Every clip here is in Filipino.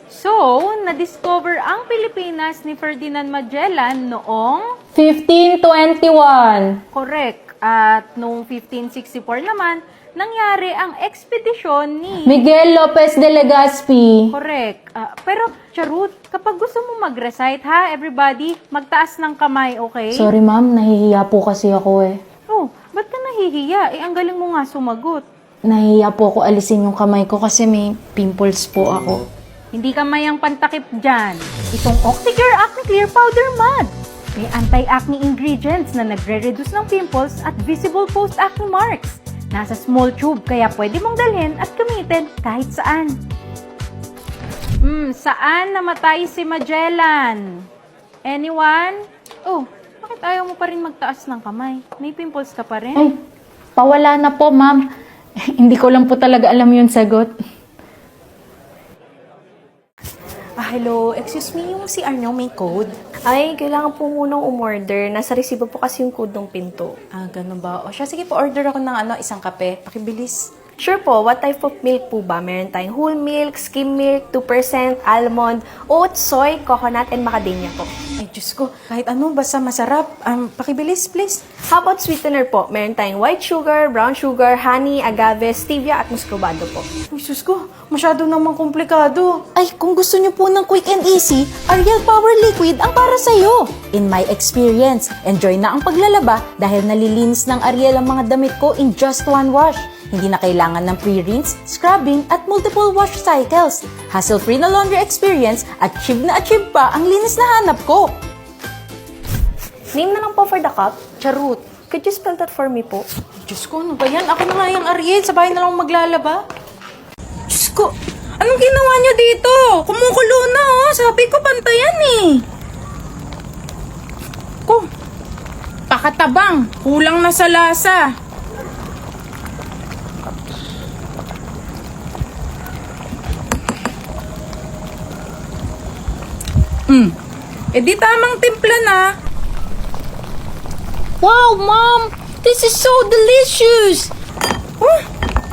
So, na-discover ang Pilipinas ni Ferdinand Magellan noong 1521. correct. At noong 1564 naman, nangyari ang ekspedisyon ni Miguel Lopez de Legazpi. correct. Pero, Charut, kapag gusto mo mag-recite ha, everybody, magtaas ng kamay, okay? Sorry ma'am, nahihiya po kasi ako eh. Oh, ba't ka nahihiya? Ang galing mo nga sumagot. Nahihiya po ako alisin yung kamay ko kasi may pimples po ako. Hindi ka mayang pantakip dyan. Itong Octicare Acne Clear Powder Mud. May anti-acne ingredients na nagre-reduce ng pimples at visible post-acne marks. Nasa small tube kaya pwede mong dalhin at gamitin kahit saan. Saan namatay si Magellan? Anyone? Oh, bakit ayaw mo pa rin magtaas ng kamay? May pimples ka pa rin? Ay, pawala na po ma'am. Hindi ko lang po talaga alam yung sagot. Hello, excuse me, yung CR nyo may code? Ay, kailangan po munang umorder. Nasa resibo po kasi yung code ng pinto. Ganun ba? O siya, sige po, order ako ng isang kape. Pakibilis. Sure po, what type of milk po ba? Meron tayong whole milk, skim milk, 2%, almond, oats, soy, coconut, and macadamia po. Ay, Diyos ko, kahit ano, basta masarap. Pakibilis, please. How about sweetener po? Meron tayong white sugar, brown sugar, honey, agave, stevia, at muscovado po. Ay, Diyos ko, masyado namang komplikado. Ay, kung gusto niyo po ng quick and easy, Ariel Power Liquid ang para sa'yo. In my experience, enjoy na ang paglalaba dahil nalilinis ng Ariel ang mga damit ko in just one wash. Hindi na kailangan ng pre-rinse, scrubbing, at multiple wash cycles. Hassle-free na laundry experience at achieve pa ang linis na hanap ko. Name na lang po for the cup. Charut. Could you spell that for me po? Diyos ko, ano ba yan? Ako na nga yung Ariel, sa bahay na lang maglalaba. Diyos ko, anong ginawa niyo dito? Kumukulo na, oh. Sabi ko, pantayan eh. Ko, pakatabang. Kulang na sa lasa. Di tamang timpla na. Wow, mom! This is so delicious!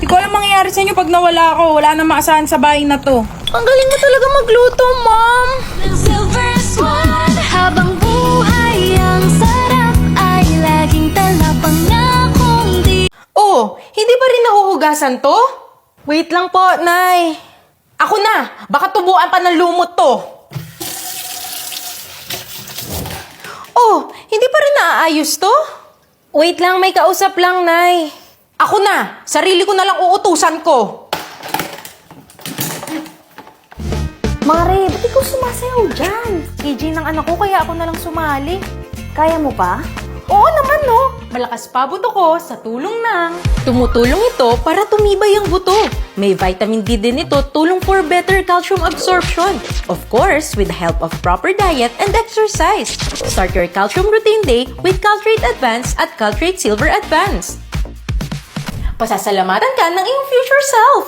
Di ko alam mangyayari sa inyo pag nawala ako. Wala na maasahan sa bahay na to. Ang galing mo talaga magluto, mom! Silver swan, habang buhay ang sarap ay laging talapang akong di. Oh, hindi ba rin nahuhugasan to? Wait lang po, Nay. Ako na! Baka tubuan pa ng lumot to. Oh, hindi pa rin naaayos to? Wait lang, may kausap lang, Nay. Ako na! Sarili ko na lang uutusan ko. Mare, ba't ikaw sumasayaw dyan? KJ ng anak ko kaya ako na lang sumali. Kaya mo pa? Oo naman no. Malakas pa buto ko sa tulong ng Tumutulong ito para tumibay ang buto. May vitamin D din ito, tulong for better calcium absorption. Of course, with the help of proper diet and exercise. Start your calcium routine day with Caltrate Advance at Caltrate Silver Advance. Pasasalamatan ka ng iyong future self.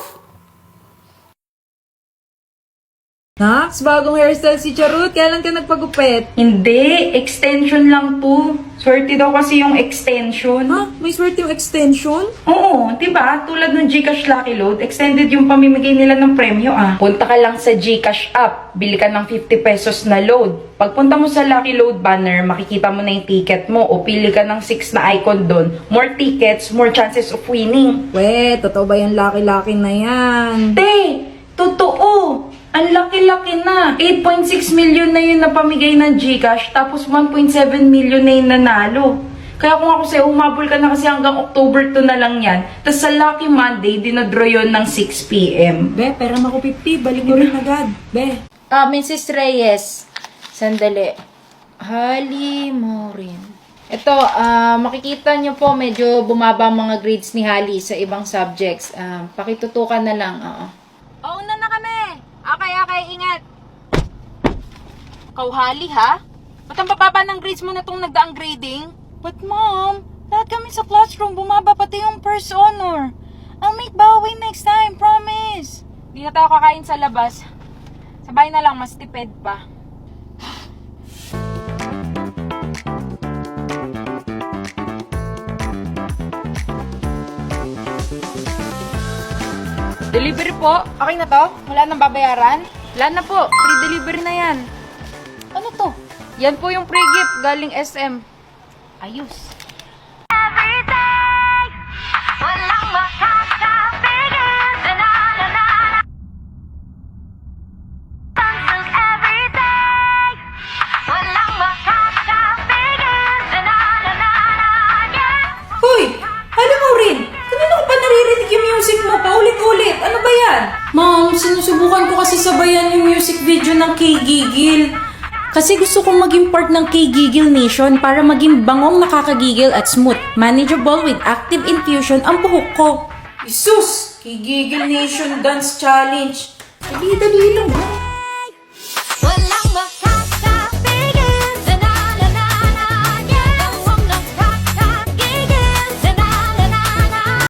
Nax, bagong hairstyle si Charut. Kailan ka nagpagupit? Hindi, extension lang po. Swerte daw kasi yung extension. Ha? May swerte yung extension? Oo, di ba? Tulad ng GCash Lucky Load, extended yung pamimigay nila ng premyo ah. Punta ka lang sa GCash app, bili ka ng 50 pesos na load. Pagpunta mo sa Lucky Load banner, makikita mo na yung ticket mo o pili ka ng 6 na icon doon. More tickets, more chances of winning. We, totoo ba yung laki-laki na yan? Te, totoo! Ang laki-laki na. 8.6 million na yun na pamigay ng GCash, tapos 1.7 million na yung nanalo. Kaya kung ako sa'yo, humabol ka na kasi hanggang October 2 na lang yan. Tapos sa Lucky Monday, dinadraw yun ng 6 p.m. Be, pera ako 50. Balik mo rin agad. Be. Mrs. Reyes. Sandali. Hali mo rin. Ito, makikita nyo po medyo bumaba ang mga grades ni Hali sa ibang subjects. Pakitutukan na lang. Pauna na kami! Okay, ingat! Kauhali ha? Ba't ang bababa ng grades mo na itong nagdaang grading? But mom, lahat kami sa classroom bumaba pati yung first honor. I'll make bawi next time, promise. Hindi na tayo kakain sa labas. Sabay na lang, mas tipid pa. Delivery po. Okay na to? Wala nang babayaran? Wala na po. Free delivery na yan. Ano to? Yan po yung free gift galing SM. Ayos. Hoy! Hala Maureen! Kanina ko pa naririnig yung music mo? Paulit-ulit. Ano ba yan? Ma'am, sinusubukan ko kasi sabayan yung music video ng K-Gigil. Kasi gusto kong maging part ng K-Gigil Nation para maging bangong nakakagigil at smooth, manageable with active infusion ang buhok ko. Isus! K-Gigil Nation Dance Challenge. Dali-dali lang ha. Walang makakapigil sa na-na-na-na, yeah. Walang nakakagigil sa na-na-na-na.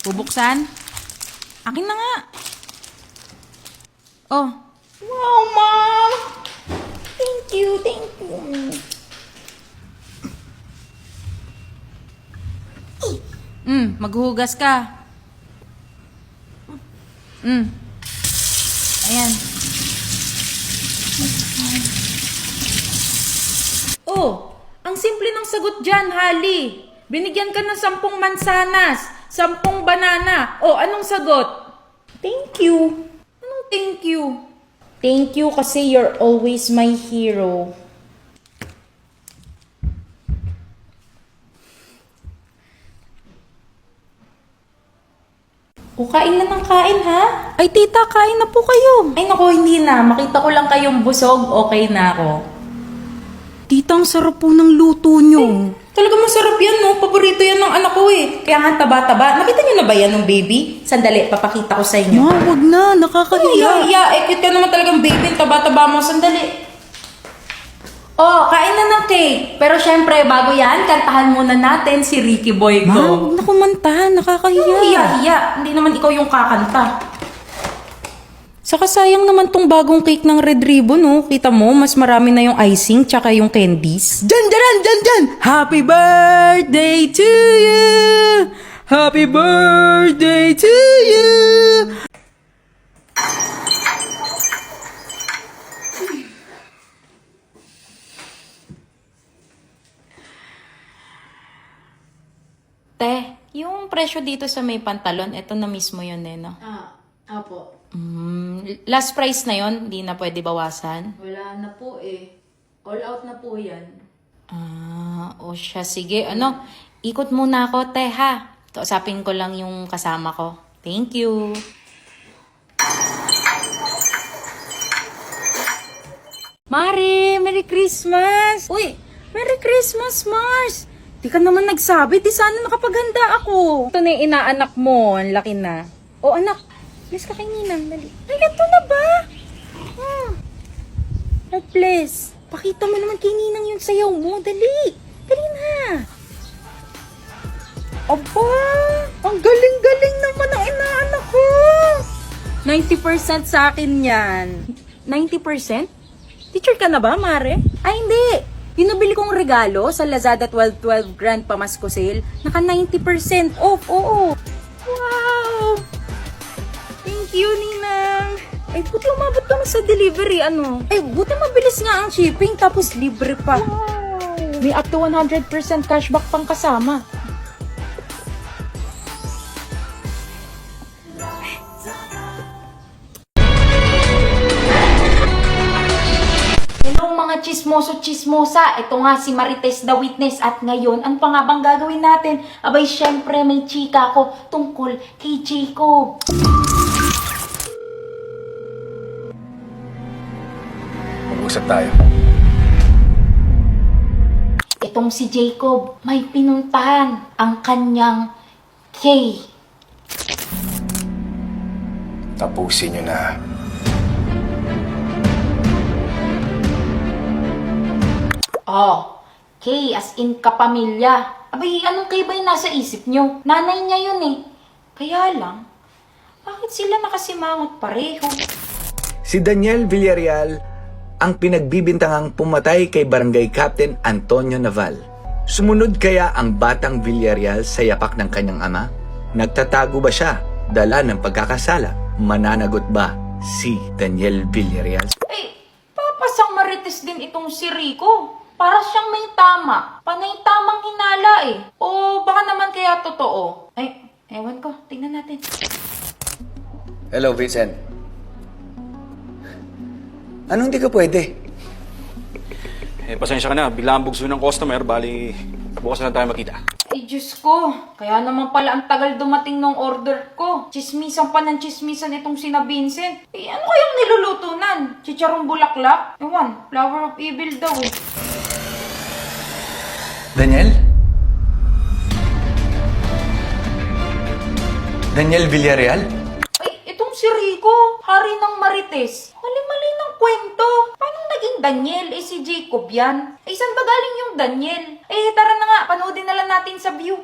Bubuksan? Akin na nga. Oh. Wow, Mom! Thank you. Maghuhugas ka. Ayan. Oh, ang simple ng sagot dyan, Hali. Binigyan ka ng 10 mansanas, 10 banana. Oh, anong sagot? Thank you. Anong thank you? Thank you kasi you're always my hero. O, kain na ng kain, ha? Ay, tita, kain na po kayo. Ay, naku, hindi na. Makita ko lang kayong busog, okay na ako. Tita, ang sarap po ng luto nyo. Talaga masarap yan, no? Paborito yan ng anak ko eh. Kaya nga taba-taba. Nakita nyo na ba yan ng baby? Sandali, papakita ko sa inyo. Ma, wag na. Nakakahiya. Cute ka naman talagang baby. Taba-taba mo. Sandali. Oh, kain na ng cake. Pero syempre, bago yan, kantahan muna natin si Ricky Boy ko. Ma, naku manta. Nakakahiya. Hiya-hiya. Hindi naman ikaw yung kakanta. Saka sayang naman tong bagong cake ng Red Ribbon, no? Kita mo, mas marami na yung icing tsaka yung candies. Dyan! Happy birthday to you! Happy birthday to you! Te, yung presyo dito sa may pantalon, ito na mismo yun eh, no? Apo. Last price na yon, hindi na pwede bawasan. Wala na po eh. All out na po yan. O siya, sige. Ano, ikot muna ako, te, ha? Kausapin ko lang yung kasama ko. Thank you. Mari, Merry Christmas! Uy, Merry Christmas, Mars! Di ka naman nagsabi, di sana nakapaghanda ako. Ito na yung inaanak mo, ang laki na. O anak, please ka kay Ninang, dali. Ay, ito na ba? Oh, please. Pakita mo naman kay Ninang yung sayaw mo, dali. Dali na. Aba, ang galing-galing naman ang inaanak ko. 90% sa akin yan. 90%? Teacher ka na ba, Mare? Ay, hindi. Yung nabili kong regalo sa Lazada 12/12 Grand Pamasko Sale, naka 90% off, oo. Wow! Thank you, Ninang. Ay, buti umabot ka na sa delivery, ano? Ay, buti mabilis nga ang shipping, tapos libre pa. Wow! May up to 100% cashback pang kasama. Hello mga chismoso-chismosa, ito nga si Marites the Witness at ngayon, ano pa nga bang gagawin natin? Abay, syempre may chika ko tungkol kay Jacob. Mag-usap tayo. Itong si Jacob, may pinuntahan ang kanyang Kay. Tapusin nyo na. Oh, Kay as in kapamilya. Abay, anong Kay ba yung nasa isip nyo? Nanay niya yun eh. Kaya lang, bakit sila nakasimangot pareho? Si Daniel Villarreal ang pinagbibintangang pumatay kay Barangay Captain Antonio Naval. Sumunod kaya ang batang Villarreal sa yapak ng kanyang ama? Nagtatago ba siya dala ng pagkakasala? Mananagot ba si Daniel Villarreal? Eh, papasang marites din itong si Rico. Para siyang may tama. Panay tamang hinala eh. O baka naman kaya totoo. Ay, ewan ko. Tingnan natin. Hello, Vincent. Anong di ka pwede? Eh, pasensya ka na. Bigla ang bugso ng customer. Bali, bukas na tayo makita. Ay, Diyos ko. Kaya naman pala ang tagal dumating ng order ko. Chismisan pa ng chismisan itong sina Vincent. Eh, ano kayang nilulutunan? Chicharong bulaklak? Ewan, flower of evil daw eh. Daniel? Daniel Villarreal? Ay, itong si Rico. Hari ng Marites. Mali-mali ng kwento. Paano naging Daniel? Eh, si Jacob yan. Ay, saan ba galing yung Daniel? Eh, tara na nga. Panoodin na lang natin sa view.